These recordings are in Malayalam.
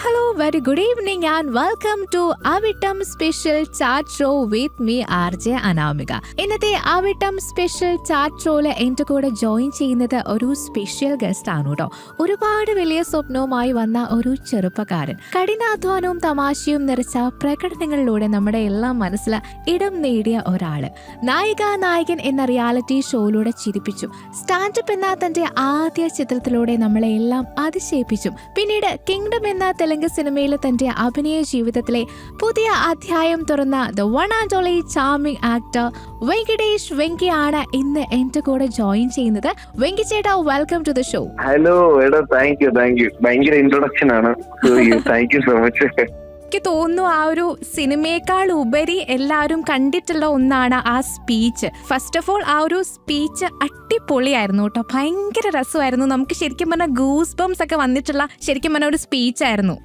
hello, very good evening and welcome to Avitam Special Chat Show with me RJ Anamika. ഇന്നത്തെ Avitam Special Chat Showയില് എൻ്റെ കൂടെ ജോയിൻ ചെയ്യുന്നത് ഒരു സ്പെഷ്യൽ ഗസ്റ്റ് ആണ് കേട്ടോ. ഒരുപാട് വലിയ സ്വപ്നവുമായി വന്ന ഒരു ചെറുപ്പക്കാരൻ. കഠിനാധ്വാനവും തമാശയും നിറച്ച പ്രകടനങ്ങളിലൂടെ നമ്മുടെ എല്ലാം മനസ്സിൽ ഇടം നേടിയ ഒരാള്. നായികൻ എന്ന റിയാലിറ്റി ഷോയിലൂടെ ചിരിപ്പിച്ചു. സ്റ്റാൻഡപ്പ് എന്ന തന്റെ ആദ്യ ചിത്രത്തിലൂടെ നമ്മളെ എല്ലാം അതിശയിപ്പിച്ചു. പിന്നീട് കിങ്ഡം എന്ന തെലുങ്ക് സിനിമയിലെ തന്റെ അഭിനയ ജീവിതത്തിലെ പുതിയ അധ്യായം തുറന്ന the one and only charming actor Venkatesh വെങ്കിയാണ് ഇന്ന് എന്റെ കൂടെ ജോയിൻ ചെയ്യുന്നത്. വെങ്കി ചേട്ടാ, welcome to the show. Hello എടാ, താങ്ക് യു. ഭയങ്കര ഇൻട്രൊഡക്ഷൻ ആണ്. Thank you so much. എനിക്ക് തോന്നുന്നു ആ ഒരു സിനിമയേക്കാൾ ഉപരി എല്ലാവരും കണ്ടിട്ടുള്ള ഒന്നാണ് ആ സ്പീച്ച്. ഫസ്റ്റ് ഓഫ് ഓൾ ആ ഒരു സ്പീച്ച് അടിപൊളിയായിരുന്നു കേട്ടോ. ഭയങ്കര രസമായിരുന്നു. നമുക്ക് ശരിക്കും പറഞ്ഞാൽ ഗൂസ് ബംസ് ഒക്കെ വന്നിട്ടുള്ള ശരിക്കും പറഞ്ഞ ഒരു സ്പീച്ച് ആയിരുന്നു.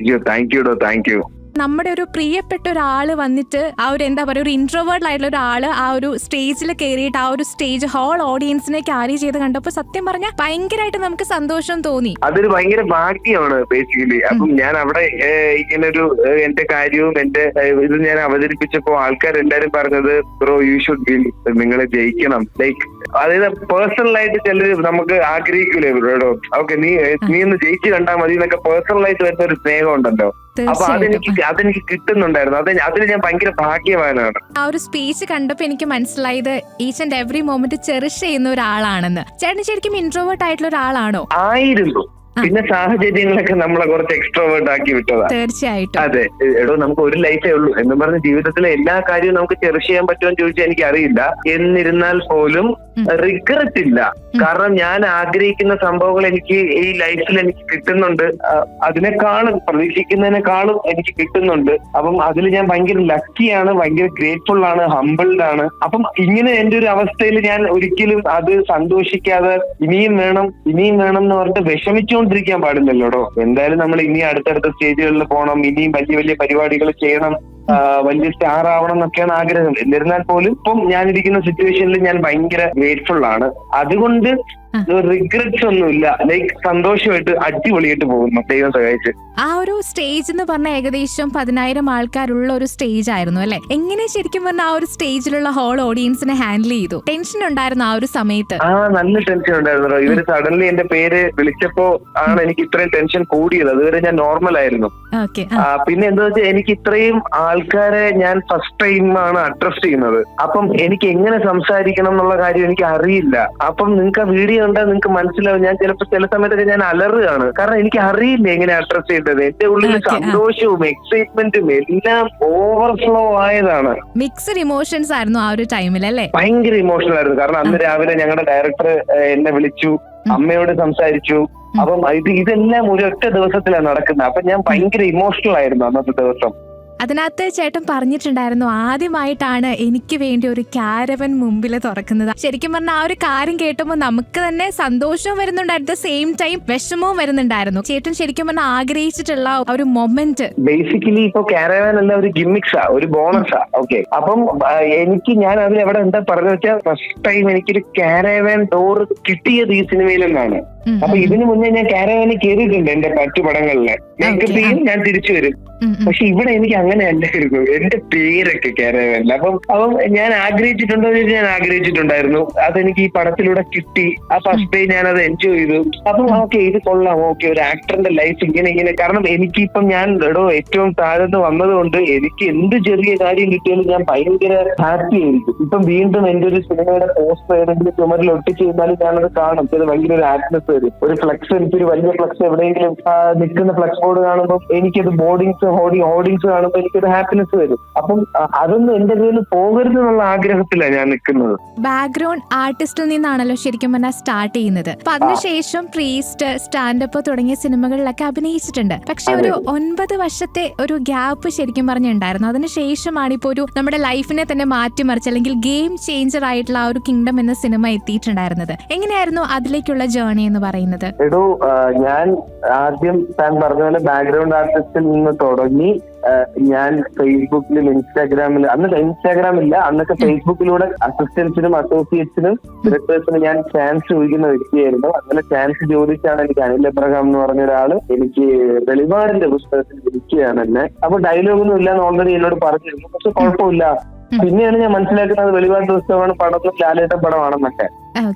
Thank you. നമ്മുടെ ഒരു പ്രിയപ്പെട്ട ഒരാള് വന്നിട്ട് ആ ഒരു എന്താ പറയുക, ഒരു ഇൻട്രോവേർഡ് ആയിട്ടുള്ള ഒരാള് ആ ഒരു സ്റ്റേജിൽ കയറിയിട്ട് ആ ഒരു സ്റ്റേജ് ഹോൾ ഓഡിയൻസിനെ ക്യാരി ചെയ്ത് കണ്ടപ്പോൾ സത്യം പറഞ്ഞാൽ ഭയങ്കരമായിട്ട് നമുക്ക് സന്തോഷം തോന്നി. അതൊരു ഭയങ്കര ഭാഗ്യമാണ് ബേസിക്കലി. അപ്പം ഞാൻ അവിടെ ഇങ്ങനെ ഒരു എന്റെ കാര്യവും എന്റെ ഇത് ഞാൻ അവതരിപ്പിച്ചപ്പോ ആൾക്കാരെല്ലാരും പറഞ്ഞത് ബ്രോ യു ഷുഡ് വിൻ, നിങ്ങൾ ജയിക്കണം. ലൈക്ക് അതായത് പേഴ്സണലായിട്ട് ചിലര് നമുക്ക് ആഗ്രഹിക്കൂലേ ബ്രോടോ, ഓക്കെ നീ ഒന്ന് ജയിച്ചു കണ്ടാൽ മതി എന്നൊക്കെ പേഴ്സണലായിട്ട് വരുന്ന ഒരു സ്നേഹം ഉണ്ടല്ലോ. അപ്പൊ അതെനിക്ക് കിട്ടുന്നുണ്ടായിരുന്നു. അതിന് ഞാൻ ഭയങ്കര ഭാഗ്യവാനാണ്. ആ ഒരു സ്പീച്ച് കണ്ടപ്പോ എനിക്ക് മനസ്സിലായത് each and every moment cherish ചെയ്യുന്ന ഒരാളാണെന്ന്. ചേട്ടൻ ശരിക്കും ഇൻട്രോവേർട്ട് ആയിട്ടുള്ള ഒരാളാണോ? ആയിരുന്നു. പിന്നെ സാഹചര്യങ്ങളൊക്കെ നമ്മളെ കുറച്ച് എക്സ്ട്രോവേർട്ട് ആക്കി വിട്ടതാ. തീർച്ചയായിട്ടും. അതെ എടോ, നമുക്ക് ഒരു ലൈഫേ ഉള്ളൂ എന്ന് പറഞ്ഞ ജീവിതത്തിലെ എല്ലാ കാര്യവും നമുക്ക് ചെറിഷ് ചെയ്യാൻ പറ്റുമെന്ന് ചോദിച്ചാൽ എനിക്ക് അറിയില്ല. എന്നിരുന്നാൽ പോലും റിഗ്രറ്റ് ഇല്ല. കാരണം ഞാൻ ആഗ്രഹിക്കുന്ന സംഭവങ്ങൾ എനിക്ക് ഈ ലൈഫിൽ എനിക്ക് കിട്ടുന്നുണ്ട്. അതിനേക്കാളും പ്രതീക്ഷിക്കുന്നതിനേക്കാളും എനിക്ക് കിട്ടുന്നുണ്ട്. അപ്പം അതിൽ ഞാൻ ഭയങ്കര ലക്കിയാണ്, ഭയങ്കര ഗ്രേറ്റ്ഫുൾ ആണ്, ഹംബിൾഡ് ആണ്. അപ്പം ഇങ്ങനെ എന്റെ ഒരു അവസ്ഥയിൽ ഞാൻ ഒരിക്കലും അത് സന്തോഷിക്കാതെ ഇനിയും വേണം എന്ന് പറഞ്ഞിട്ട് വിഷമിച്ചുകൊണ്ടിരിക്കാൻ പാടില്ലല്ലോടോ. എന്തായാലും നമ്മൾ ഇനി അടുത്തടുത്ത സ്റ്റേജുകളിൽ പോകണം, ഇനിയും വലിയ വലിയ പരിപാടികൾ ചെയ്യണം, വലിയ സ്റ്റാർ ആവണം എന്നൊക്കെയാണ് ആഗ്രഹം. എന്നിരുന്നാൽ പോലും ഇപ്പം ഞാനിരിക്കുന്ന സിറ്റുവേഷനിൽ ഞാൻ ഭയങ്കര ഗ്രേറ്റ്ഫുൾ ആണ്. അതുകൊണ്ട് റിഗ്രറ്റ്സ് ഒന്നുമില്ല. ലൈക്ക് സന്തോഷമായിട്ട് അടിപൊളിയായിട്ട് പോകുന്നു, ദൈവം സഹായിച്ച്. ആ ഒരു സ്റ്റേജ് എന്ന് പറഞ്ഞ ഏകദേശം 10,000 ആൾക്കാരുള്ള ഒരു സ്റ്റേജ് ആയിരുന്നു അല്ലെ? എങ്ങനെ ശരിക്കും പറഞ്ഞാൽ ആ ഒരു സ്റ്റേജിലുള്ള ഹോൾ ഓഡിയൻസിനെ ഹാൻഡിൽ ചെയ്തു? ടെൻഷൻ ഉണ്ടായിരുന്നു ആ ഒരു സമയത്ത്? നല്ല ടെൻഷൻ ഉണ്ടായിരുന്നു. ഇവര് സഡൻലി എന്റെ പേര് വിളിച്ചപ്പോ ആണ് എനിക്ക് ഇത്രയും ടെൻഷൻ കൂടിയത്. അതുവരെ ഞാൻ നോർമൽ ആയിരുന്നു. പിന്നെ എന്താ വെച്ചാൽ എനിക്ക് ഇത്രയും ആൾക്കാരെ ഞാൻ ഫസ്റ്റ് ടൈം ആണ് അഡ്രസ് ചെയ്യുന്നത്. അപ്പം എനിക്ക് എങ്ങനെ സംസാരിക്കണം എന്നുള്ള കാര്യം എനിക്ക് അറിയില്ല. അപ്പം നിങ്ങൾക്ക് ആ വീഡിയോ കണ്ടാൽ നിങ്ങൾക്ക് മനസ്സിലാവും. ഞാൻ ചിലപ്പോൾ ചില സമയത്തൊക്കെ ഞാൻ അലറുകയാണ്. കാരണം എനിക്ക് അറിയില്ല എങ്ങനെ അഡ്രസ് ചെയ്യേണ്ടത്. എന്റെ ഉള്ളിൽ സന്തോഷവും എക്സൈറ്റ്മെന്റും എല്ലാം ഓവർഫ്ലോ ആയതാണ്. മിക്സ്ഡ് ഇമോഷൻസ് ആയിരുന്നു ആ ഒരു ടൈമിൽ അല്ലേ? ഭയങ്കര ഇമോഷണൽ ആയിരുന്നു. കാരണം അന്ന് രാവിലെ ഞങ്ങളുടെ ഡയറക്ടർ എന്നെ വിളിച്ചു, അമ്മയോട് സംസാരിച്ചു. അപ്പം ഇതെല്ലാം ഒരൊറ്റ ദിവസത്തിലാണ് നടക്കുന്നത്. അപ്പൊ ഞാൻ ഭയങ്കര ഇമോഷണൽ ആയിരുന്നു അന്നത്തെ ദിവസം. അതിനകത്ത് ചേട്ടൻ പറഞ്ഞിട്ടുണ്ടായിരുന്നു ആദ്യമായിട്ടാണ് എനിക്ക് വേണ്ടി ഒരു കാരവൻ മുമ്പിൽ തുറക്കുന്നത്. ശരിക്കും പറഞ്ഞാൽ ആ ഒരു കാര്യം കേട്ടുമ്പോൾ നമുക്ക് തന്നെ സന്തോഷവും വരുന്നുണ്ട്, അറ്റ് ദ സെയിം ടൈം വിഷമവും വരുന്നുണ്ടായിരുന്നു. ചേട്ടൻ ശരിക്കും പറഞ്ഞാൽ ആഗ്രഹിച്ചിട്ടുള്ള ഒരു മൊമെന്റ്. ബേസിക്കലി ഇപ്പൊ കാരവൻ അല്ല, ഒരു ഗിമ്മിക്സാ, ഒരു ബോണസാ. ഓക്കെ, അപ്പം ഞാൻ അതിൽ എവിടെ എന്താ പറഞ്ഞു വെച്ചാൽ ഫസ്റ്റ് ടൈം എനിക്കൊരു കാരവൻ ഡോർ കിട്ടിയത് ഈ സിനിമയിൽ നിന്നാണ്. അപ്പൊ ഇതിനു മുന്നേ ഞാൻ കാരവാനിൽ കയറിയിട്ടുണ്ട് എന്റെ മറ്റു പടങ്ങളില്. മേക്കപ്പ് ചെയ്യും, ഞാൻ തിരിച്ചു വരും. പക്ഷെ ഇവിടെ എനിക്ക് അങ്ങനെ അല്ലായിരുന്നു. എന്റെ പേരൊക്കെ കാരവാനിൽ. അപ്പം ഞാൻ ആഗ്രഹിച്ചിട്ടുണ്ടോ? ഞാൻ ആഗ്രഹിച്ചിട്ടുണ്ടായിരുന്നു. അതെനിക്ക് ഈ പടത്തിലൂടെ കിട്ടി. ആ ഫസ്റ്റ് ഡേ ഞാൻ അത് എൻജോയ് ചെയ്തു. അപ്പം ഓക്കെ, ഇത് കൊള്ളാം. ഓക്കെ, ഒരു ആക്ടറിന്റെ ലൈഫ് ഇങ്ങനെ. കാരണം എനിക്കിപ്പം ഞാൻ ഏറ്റവും താഴ്ന്ന് വന്നതുകൊണ്ട് എനിക്ക് എന്ത് ചെറിയ കാര്യം കിട്ടിയാലും ഞാൻ ഭയങ്കര ഹാപ്പി ആയിരിക്കും. ഇപ്പം വീണ്ടും എന്റെ ഒരു സിനിമയുടെ പോസ്റ്റർ ഏതെങ്കിലും ചുമരിൽ ഒട്ടിച്ച് കഴിഞ്ഞാലും ഞാനത് കാണും. അത് ഭയങ്കര ഒരു ഹാപ്പിനെസ് വരും. ഒരു ഫ്ലെക്സ്, എനിക്കൊരു വലിയ ഫ്ലെക്സ് എവിടെയെങ്കിലും നിൽക്കുന്ന ഫ്ലെക്സ് ബോർഡ് കാണുമ്പോൾ എനിക്കത് ഹോർഡിങ്സ് കാണുമ്പോൾ എനിക്കൊരു ഹാപ്പിനെസ് വരും. അപ്പം അതൊന്നും എന്റെ കയ്യിൽ പോകരുത് എന്നുള്ള ആഗ്രഹത്തിലാണ് ഞാൻ നിൽക്കുന്നത്. ബാക്ക്ഗ്രൗണ്ട് ആർട്ടിസ്റ്റിൽ നിന്നാണല്ലോ ശരിക്കും പറഞ്ഞാൽ സ്റ്റാർട്ട് ചെയ്യുന്നത്. അപ്പൊ അതിനുശേഷം പ്രീസ്റ്റ്, സ്റ്റാൻഡപ്പ് തുടങ്ങിയ സിനിമകളിലൊക്കെ അഭിനയിച്ചിട്ടുണ്ട്. പക്ഷെ ഒരു 9 വർഷത്തെ ഒരു ഗ്യാപ്പ് ശരിക്കും പറഞ്ഞിട്ടുണ്ടായിരുന്നു. അതിനുശേഷമാണ് ഇപ്പൊ ഒരു നമ്മുടെ ലൈഫിനെ തന്നെ മാറ്റിമറിച്ച് അല്ലെങ്കിൽ ഗെയിം ചേഞ്ചർ ആയിട്ടുള്ള ആ ഒരു കിങ്ഡം എന്ന സിനിമ എത്തിയിട്ടുണ്ടായിരുന്നത്. എങ്ങനെയായിരുന്നു അതിലേക്കുള്ള ജേർണി എന്ന് പറയുന്നത്? എടോ, ഞാൻ ആദ്യം താൻ പറഞ്ഞ പോലെ ബാക്ക്ഗ്രൗണ്ട് ആർട്ടിസ്റ്റിൽ നിന്ന് തുടങ്ങി ഞാൻ ഫേസ്ബുക്കിലും ഇൻസ്റ്റാഗ്രാമിലും, അന്നൊക്കെ ഇൻസ്റ്റാഗ്രാം ഇല്ല, അന്നൊക്കെ ഫേസ്ബുക്കിലൂടെ അസിസ്റ്റൻസിനും അസോസിയേറ്റ്സിനും ഡയറക്ടേഴ്സിനും ഞാൻ ചാൻസ് ചോദിക്കുന്ന വ്യക്തിയായിരുന്നു. അങ്ങനെ ചാൻസ് ചോദിച്ചാണ് എനിക്ക് അനിൽ എബ്രഹാം എന്ന് പറഞ്ഞ ഒരാള് എനിക്ക് വെളിപാടിന്റെ പുസ്തകത്തിൽ വിളിക്കുകയാണ് എന്നെ. അപ്പൊ ഡയലോഗൊന്നും ഇല്ലാന്ന് ഓൾറെഡി എന്നോട് പറഞ്ഞിരുന്നു, പക്ഷെ കുഴപ്പമില്ല. പിന്നെയാണ് ഞാൻ മനസ്സിലാക്കുന്നത് വെളിപാട് പുസ്തകമാണ് പടം, ലാലേട്ടൻ പടമാണെന്നൊക്കെ.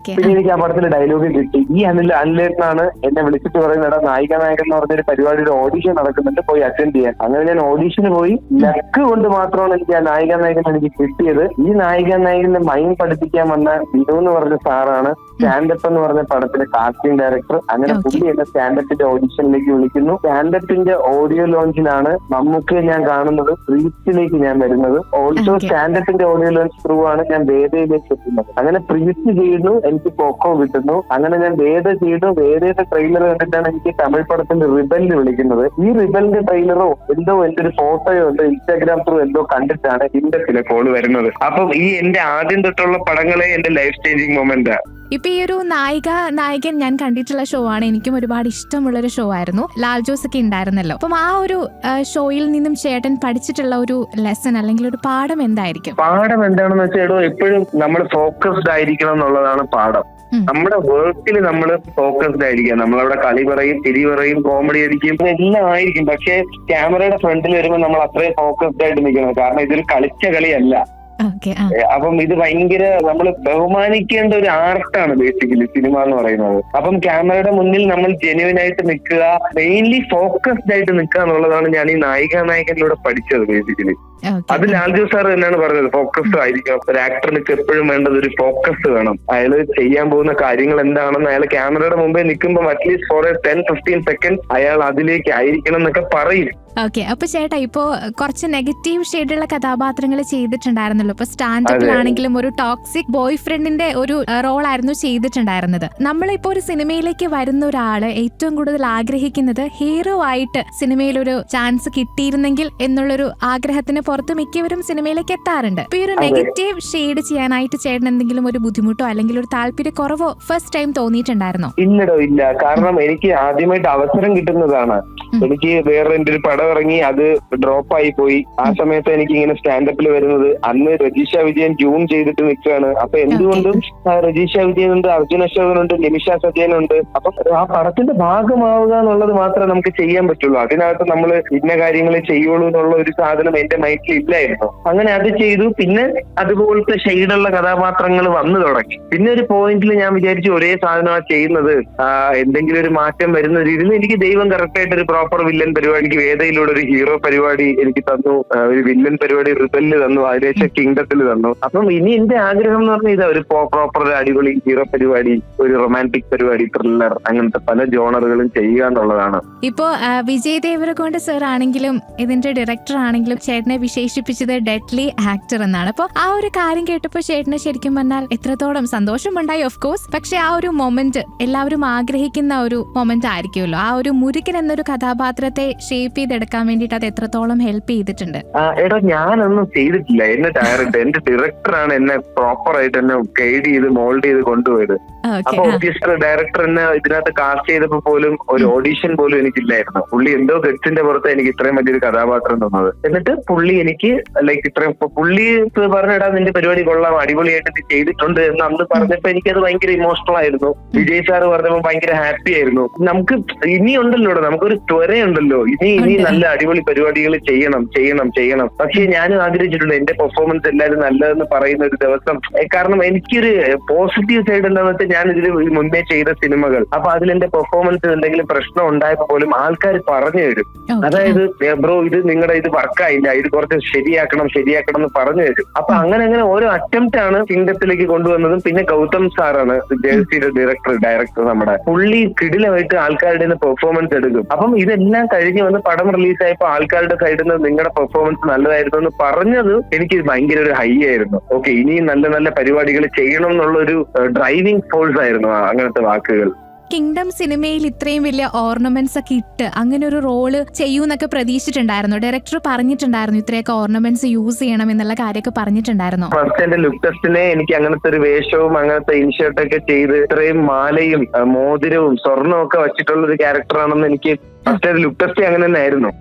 പിന്നെ എനിക്ക് ആ പടത്തിൽ ഡയലോഗ് കിട്ടി. ഈ അനിലേട്ടനാണ് എന്നെ വിളിച്ചിട്ട് പറയുന്നത്, നായിക എന്ന് പറഞ്ഞൊരു പരിപാടിയുടെ ഓഡിഷൻ നടക്കുന്നുണ്ട്, പോയി അറ്റൻഡ് ചെയ്യാൻ. അങ്ങനെ ഞാൻ ഓഡിഷന് പോയി. ലക്ക് കൊണ്ട് മാത്രമാണ് എനിക്ക് ആ നായികൻ എനിക്ക് കിട്ടിയത്. ഈ നായികന്റെ മൈൻഡ് പഠിപ്പിക്കാൻ വന്ന ബിനു എന്ന് പറഞ്ഞ സാറാണ് സ്റ്റാൻഡപ്പ് എന്ന് പറഞ്ഞ പടത്തിലെ കാസ്റ്റിംഗ് ഡയറക്ടർ. അങ്ങനെ പുള്ളി എന്നെ സ്റ്റാൻഡപ്പിന്റെ ഓഡിഷനിലേക്ക് വിളിക്കുന്നു. സ്റ്റാൻഡപ്പിന്റെ ഓഡിയോ ലോഞ്ചിലാണ് മമ്മൂക്കയെ ഞാൻ കാണുന്നത്, പ്രീസ്റ്റിലേക്ക് ഞാൻ വരുന്നത്. ഓൾസോ സ്റ്റാൻഡപ്പിന്റെ ഓഡിയോ ലോഞ്ച് ത്രൂ ആണ് ഞാൻ വേദയിലേക്ക് എത്തുന്നത്. അങ്ങനെ പ്രീസ്റ്റ് ചെയ്യുന്നു, എനിക്ക് പോക്കോ കിട്ടുന്നു. അങ്ങനെ ഞാൻ വേദ ചെയ്തു. വേദയുടെ ട്രെയിലർ കണ്ടിട്ടാണ് എനിക്ക് തമിഴ് പടത്തിന്റെ റിബലിന് വിളിക്കുന്നത്. ഈ റിബലിന്റെ ട്രെയിലറോ എന്തോ എന്റെ ഒരു ഫോട്ടോയോ എന്തോ ഇൻസ്റ്റാഗ്രാം ത്രൂ എന്തോ കണ്ടിട്ടാണ് ഇൻഡസിലെ കോള് വരുന്നത്. അപ്പം ഈ എന്റെ ആദ്യം തൊട്ടുള്ള പടങ്ങളെ എന്റെ ലൈഫ് ചേഞ്ചിങ് മൊമെന്റ്. ഇപ്പൊ ഈ ഒരു നായകൻ ഞാൻ കണ്ടിട്ടുള്ള ഷോ ആണ്, എനിക്കും ഒരുപാട് ഇഷ്ടമുള്ളൊരു ഷോ ആയിരുന്നു. ലാൽ ജോസ് ഒക്കെ ഉണ്ടായിരുന്നല്ലോ. അപ്പം ആ ഒരു ഷോയിൽ നിന്നും ചേട്ടൻ പഠിച്ചിട്ടുള്ള ഒരു ലെസൺ അല്ലെങ്കിൽ ഒരു പാഠം എന്തായിരിക്കും? പാഠം എന്താണെന്ന് വെച്ചാൽ എപ്പോഴും നമ്മൾ ഫോക്കസ്ഡ് ആയിരിക്കണം എന്നുള്ളതാണ് പാഠം. നമ്മുടെ വർക്കിൽ നമ്മൾ ഫോക്കസ്ഡ് ആയിരിക്കാം. നമ്മളവിടെ കളി പറയും, തിരി പറയും, കോമഡി അടിക്കും, എല്ലാം ആയിരിക്കും. പക്ഷെ ക്യാമറയുടെ ഫ്രണ്ടിൽ വരുമ്പോൾ നമ്മൾ അത്രയും ഫോക്കസ്ഡ് ആയിട്ട് നിൽക്കണം. കാരണം ഇതൊരു കളിച്ച കളിയല്ല. അപ്പം ഇത് ഭയങ്കര നമ്മൾ ബഹുമാനിക്കേണ്ട ഒരു ആർട്ടാണ് ബേസിക്കലി സിനിമ എന്ന് പറയുന്നത്. അപ്പം ക്യാമറയുടെ മുന്നിൽ നമ്മൾ ജെന്യുവൻ ആയിട്ട് നിൽക്കുക, മെയിൻലി ഫോക്കസ്ഡ് ആയിട്ട് നിൽക്കുക എന്നുള്ളതാണ് ഞാൻ ഈ നായികനിലൂടെ പഠിച്ചത് ബേസിക്കലി. അത് ലാൽ ജോസ് സാർ തന്നെയാണ് പറഞ്ഞത്, ഫോക്കസ്ഡ് ആയിരിക്കണം. ഒരു ആക്ടറിന് എപ്പോഴും വേണ്ടത് ഒരു ഫോക്കസ് വേണം. അയാൾ ചെയ്യാൻ പോകുന്ന കാര്യങ്ങൾ എന്താണെന്ന് അയാൾ ക്യാമറയുടെ മുമ്പേ നിൽക്കുമ്പോൾ അറ്റ്ലീസ്റ്റ് ഫോർ 10-15 സെക്കൻഡ് അയാൾ അതിലേക്ക് ആയിരിക്കണം എന്നൊക്കെ പറയും. ഓക്കെ, അപ്പൊ ചേട്ടാ ഇപ്പോ കുറച്ച് നെഗറ്റീവ് ഷെയ്ഡുള്ള കഥാപാത്രങ്ങൾ ചെയ്തിട്ടുണ്ടായിരുന്നല്ലോ. ഇപ്പൊ സ്റ്റാൻഡപ്പിലാണെങ്കിലും ഒരു ടോക്സിക് ബോയ് ഫ്രണ്ടിന്റെ ഒരു റോളായിരുന്നു ചെയ്തിട്ടുണ്ടായിരുന്നത്. നമ്മളിപ്പോ ഒരു സിനിമയിലേക്ക് വരുന്ന ഒരാള് ഏറ്റവും കൂടുതൽ ആഗ്രഹിക്കുന്നത് ഹീറോ ആയിട്ട് സിനിമയിൽ ഒരു ചാൻസ് കിട്ടിയിരുന്നെങ്കിൽ എന്നുള്ളൊരു ആഗ്രഹത്തിന് പുറത്ത് മിക്കവരും സിനിമയിലേക്ക് എത്താറുണ്ട്. ഇപ്പൊ ഈ ഒരു നെഗറ്റീവ് ഷെയ്ഡ് ചെയ്യാനായിട്ട് ചേട്ടൻ എന്തെങ്കിലും ഒരു ബുദ്ധിമുട്ടോ അല്ലെങ്കിൽ ഒരു താല്പര്യക്കുറവോ ഫസ്റ്റ് ടൈം തോന്നിയിട്ടുണ്ടായിരുന്നോ? ഇല്ലടോ, ഇല്ല. കാരണം എനിക്ക് ആദ്യമായിട്ട് അവസരം കിട്ടുന്നതാണ്. എനിക്ക് വേറെ എന്റെ ഒരു പടം ഇറങ്ങി, അത് ഡ്രോപ്പ് ആയി പോയി. ആ സമയത്ത് എനിക്ക് ഇങ്ങനെ സ്റ്റാൻഡപ്പിൽ വരുന്നത്. അന്ന് രജീഷ വിജയൻ ജൂൺ ചെയ്തിട്ട് നിൽക്കുകയാണ്. അപ്പൊ എന്തുകൊണ്ടും രജീഷ വിജയൻ ഉണ്ട്, അർജുൻ അശോകനുണ്ട്, നിമിഷ സജയനുണ്ട്. അപ്പൊ ആ പടത്തിന്റെ ഭാഗമാവുക എന്നുള്ളത് മാത്രമേ നമുക്ക് ചെയ്യാൻ പറ്റുള്ളൂ. അതിനകത്ത് നമ്മൾ ഇന്ന കാര്യങ്ങളെ ചെയ്യുള്ളൂ എന്നുള്ള ഒരു സാധനം എന്റെ മൈൻഡിൽ ഇല്ലായിരുന്നു. അങ്ങനെ അത് ചെയ്തു. പിന്നെ അതുപോലത്തെ ഷെയ്ഡുള്ള കഥാപാത്രങ്ങൾ വന്നു തുടങ്ങി. പിന്നെ ഒരു പോയിന്റിൽ ഞാൻ വിചാരിച്ചു ഒരേ സാധനമാണ് ചെയ്യുന്നത്, എന്തെങ്കിലും ഒരു മാറ്റം വരുന്ന രീതിയിൽ. എനിക്ക് ദൈവം കറക്റ്റായിട്ട് ഒരു പ്രോപ്പർ വില്ലൻ പരിപാടിക്ക് വേദയിലൂടെ ഒരു ഹീറോ പരിപാടി എനിക്ക് തന്നു, ഒരു വില്ലൻ പരിപാടി റിബലിന് തന്നു, അതിനുശേഷം കിങ്ഡത്തിൽ തന്നു. അപ്പം ഇനി എന്റെ ആഗ്രഹം എന്ന് പറഞ്ഞാൽ ഇതാ ഒരു പ്രോപ്പർ അടിപൊളി ഹീറോ പരിപാടി, ഒരു റൊമാൻറ്റിക് പരിപാടി, ത്രില്ലർ, അങ്ങനത്തെ പല ജോണറുകളും ചെയ്യുക എന്നുള്ളതാണ്. ഇപ്പോ വിജയ് ദേവരകൊണ്ട സർ ആണെങ്കിലും ഇതിന്റെ ഡയറക്ടർ ആണെങ്കിലും ചേട്ടനെ വിശേഷിപ്പിച്ചത് ഡെഡ്ലി ആക്ടർ എന്നാണ്. അപ്പൊ ആ ഒരു കാര്യം കേട്ടപ്പോ ചേട്ടന് ശരിക്കും പറഞ്ഞാൽ എത്രത്തോളം സന്തോഷമുണ്ടായി? Of course. പക്ഷെ ആ ഒരു മൊമെന്റ് എല്ലാവരും ആഗ്രഹിക്കുന്ന ഒരു മൊമെന്റ് ആയിരിക്കുമല്ലോ. ആ ഒരു മുരുകൻ എന്നൊരു കഥാപാത്രത്തെ ഷേപ്പ് ചെയ്തെടുക്കാൻ വേണ്ടിട്ട് അത് എത്രത്തോളം ഹെൽപ്പ് ചെയ്തിട്ടുണ്ട്? എടാ, ഞാനൊന്നും ചെയ്തിട്ടില്ല. എന്റെ എന്റെ ഡയറക്ടറാണ് എന്നെ പ്രോപ്പർ ആയിട്ട് എന്നെ ഗൈഡ് ചെയ്ത് മോൾഡ് ചെയ്ത് കൊണ്ടുപോയത്. അപ്പൊ ഒബ്വിയസ്ലി ഡയറക്ടർ എന്നെ ഇതിനകത്ത് കാസ്റ്റ് ചെയ്തപ്പോ പോലും ഒരു ഓഡീഷൻ പോലും എനിക്കില്ലായിരുന്നു. പുള്ളി എന്തോ ഗെറ്റ്സിന്റെ പുറത്ത് എനിക്ക് ഇത്രയും വലിയൊരു കഥാപാത്രം തന്നത്. എന്നിട്ട് പുള്ളി എനിക്ക് ലൈക്ക് ഇത്രയും പുള്ളി പറഞ്ഞിടാ നിന്റെ പരിപാടി കൊള്ളാം, അടിപൊളിയായിട്ട് ഇത് ചെയ്തിട്ടുണ്ട് എന്ന് അന്ന് പറഞ്ഞപ്പോ എനിക്കത് ഭയങ്കര ഇമോഷണൽ ആയിരുന്നു. വിജയ് സാറ് പറഞ്ഞപ്പോ ഭയങ്കര ഹാപ്പി ആയിരുന്നു. നമുക്ക് ഇനിയുണ്ടല്ലോ, നമുക്കൊരു ത്വരയുണ്ടല്ലോ, ഇനി നല്ല അടിപൊളി പരിപാടികൾ ചെയ്യണം. പക്ഷെ ഞാനും ആഗ്രഹിച്ചിട്ടുണ്ട് എന്റെ പെർഫോമൻസ് എല്ലാവരും നല്ലതെന്ന് പറയുന്ന ഒരു ദിവസം. കാരണം എനിക്കൊരു പോസിറ്റീവ് സൈഡ് എന്താണെന്ന് വെച്ചാൽ ഞാൻ ഇതിൽ മുന്നേ ചെയ്ത സിനിമകൾ, അപ്പൊ അതിൽ എന്റെ പെർഫോമൻസ് എന്തെങ്കിലും പ്രശ്നം ഉണ്ടായപ്പോ പോലും ആൾക്കാർ പറഞ്ഞു തരും. അതായത് ബ്രോ ഇത് നിങ്ങളുടെ ഇത് വർക്കായില്ല, ഇത് കുറച്ച് ശരിയാക്കണം എന്ന് പറഞ്ഞു തരും. അപ്പൊ അങ്ങനെ ഓരോ അറ്റംപ്റ്റ് ആണ് കിങ്ഡത്തിലേക്ക് കൊണ്ടുവന്നതും. പിന്നെ ഗൗതം സാറാണ് ജേഴ്സിയുടെ ഡയറക്ടർ നമ്മുടെ. പുള്ളി കിടിലമായിട്ട് ആൾക്കാരുടെ പെർഫോമൻസ് എടുക്കും. അപ്പം ഇതെല്ലാം കഴിഞ്ഞ് വന്ന് പടം റിലീസായപ്പോ ആൾക്കാരുടെ സൈഡിൽ നിന്ന് നിങ്ങളുടെ പെർഫോമൻസ് നല്ലതായിരുന്നു എന്ന് പറഞ്ഞത് എനിക്ക് ഭയങ്കര ഒരു ഹൈ ആയിരുന്നു. ഓക്കെ, ഇനിയും നല്ല നല്ല പരിപാടികൾ ചെയ്യണം എന്നുള്ള ഒരു ഡ്രൈവിംഗ് ഫോഴ്സ് ആയിരുന്നു അങ്ങനത്തെ വാക്കുകൾ. കിങ്ഡം സിനിമയിൽ ഇത്രയും വലിയ ഓർണമെന്റ്സ് ഒക്കെ ഇട്ട് അങ്ങനെ ഒരു റോള് ചെയ്യൂന്നൊക്കെ പ്രതീക്ഷിച്ചിട്ടുണ്ടായിരുന്നു? ഡയറക്ടർ പറഞ്ഞിട്ടുണ്ടായിരുന്നു ഇത്രയൊക്കെ ഓർണമെന്റ്സ് യൂസ് ചെയ്യണം എന്നുള്ള കാര്യമൊക്കെ പറഞ്ഞിട്ടുണ്ടായിരുന്നോ? ഫസ്റ്റ് എന്റെ ലുക്ക് ടെസ്റ്റിനെ എനിക്ക് അങ്ങനത്തെ ഒരു വേഷവും അങ്ങനത്തെ ഇൻഷർട്ടൊക്കെ ചെയ്ത് ഇത്രയും മാലയും മോതിരവും സ്വർണ്ണവും ഒക്കെ വെച്ചിട്ടുള്ള ഒരു ക്യാരക്ടറാണെന്ന് എനിക്ക് ഫസ്റ്റ് ഒരു ലുക്ക് ടെസ്റ്റ് അങ്ങനെ തന്നെ ആയിരുന്നു.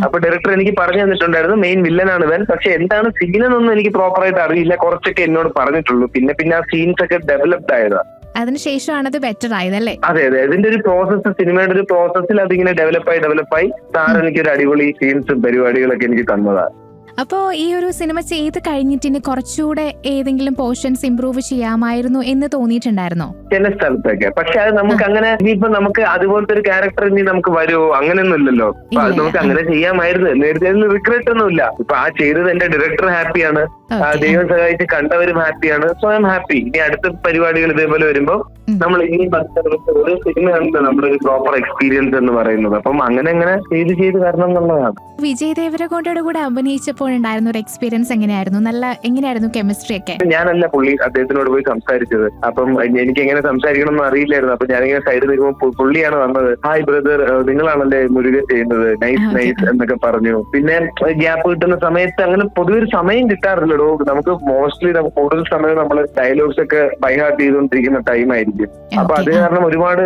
അപ്പൊ ഡയറക്ടർ എനിക്ക് പറഞ്ഞു തന്നിട്ടുണ്ടായിരുന്നു മെയിൻ വില്ലനാണ് ഇവൻ, പക്ഷെ എന്താണ് സീനെന്നൊന്നും എനിക്ക് പ്രോപ്പറായിട്ട് അറിയില്ല. കുറച്ചൊക്കെ എന്നോട് പറഞ്ഞിട്ടുള്ളൂ. പിന്നെ ആ സീൻസ് ഒക്കെ ഡെവലപ്ഡ് ആയതാ. അതിനുശേഷമാണ് അത് ബെറ്റർ ആയതല്ലേ? അതെ, ഇതിന്റെ ഒരു പ്രോസസ്സ്, സിനിമയുടെ ഒരു പ്രോസസ്സിൽ അതിങ്ങനെ ഡെവലപ്പായി സാർ എനിക്കൊരു അടിപൊളി സീൻസും പരിപാടികളൊക്കെ എനിക്ക് തന്നതാണ്. അപ്പോ ഈ ഒരു സിനിമ ചെയ്ത് കഴിഞ്ഞിട്ട് ഇനി കുറച്ചുകൂടെ ഏതെങ്കിലും പോർഷൻസ് ഇംപ്രൂവ് ചെയ്യാമായിരുന്നു എന്ന് തോന്നിയിട്ടുണ്ടായിരുന്നോ? ചില സ്ഥലത്തൊക്കെ. പക്ഷെ അത് നമുക്ക് അങ്ങനെ ഇനിയിപ്പോ നമുക്ക് അതുപോലത്തെ ഒരു ക്യാരക്ടർ ഇനി നമുക്ക് വരുമോ അങ്ങനെയൊന്നും ഇല്ലല്ലോ. അപ്പൊ അത് നമുക്ക് അങ്ങനെ ചെയ്യാമായിരുന്നു. നേരത്തെ റിഗ്രറ്റ് ഒന്നുമില്ല. ഇപ്പൊ ആ ചെയ്തത് എന്റെ ഡയറക്ടർ ഹാപ്പിയാണ്, ദൈവം സഹായിച്ച് കണ്ടവരും ഹാപ്പിയാണ്. So I am happy. ഇനി അടുത്ത പരിപാടികൾ ഇതേപോലെ വരുമ്പോ നമ്മൾ ഇനി ഒരു സിനിമയാണല്ലോ നമ്മുടെ ഒരു പ്രോപ്പർ എക്സ്പീരിയൻസ് എന്ന് പറയുന്നത്. അപ്പം അങ്ങനെ ചെയ്ത് വരണം എന്നുള്ളതാണ്. വിജയ് ദേവരകൊണ്ടയുടെ കൂടെ അഭിനയിച്ചപ്പോഴുണ്ടായിരുന്ന ഒരു എക്സ്പീരിയൻസ് എങ്ങനെയായിരുന്നു കെമിസ്ട്രി ഒക്കെ? ഞാനല്ല അദ്ദേഹത്തിനോട് പോയി സംസാരിച്ചത്. അപ്പം എനിക്ക് എങ്ങനെ സംസാരിക്കണം എന്ന് അറിയില്ലായിരുന്നു. അപ്പൊ ഞാനിങ്ങനെ സൈഡിൽ നിൽക്കുമ്പോൾ പുള്ളിയാണ് വന്നത്. ഹായ് ബ്രദർ, നിങ്ങളാണല്ലേ മുരുകൻ ചെയ്യുന്നത്, നൈസ് എന്നൊക്കെ പറഞ്ഞു. പിന്നെ ഗ്യാപ്പ് കിട്ടുന്ന സമയത്ത് അങ്ങനെ പൊതുവെ ഒരു സമയം കിട്ടാറില്ലടോ. നമുക്ക് മോസ്റ്റ്ലി കൂടുതൽ സമയം നമ്മൾ ഡയലോഗ്സ് ഒക്കെ ബൈഹാർട്ട് ചെയ്തുകൊണ്ടിരിക്കുന്ന ടൈം ആയിരിക്കും. അപ്പൊ അത് കാരണം ഒരുപാട്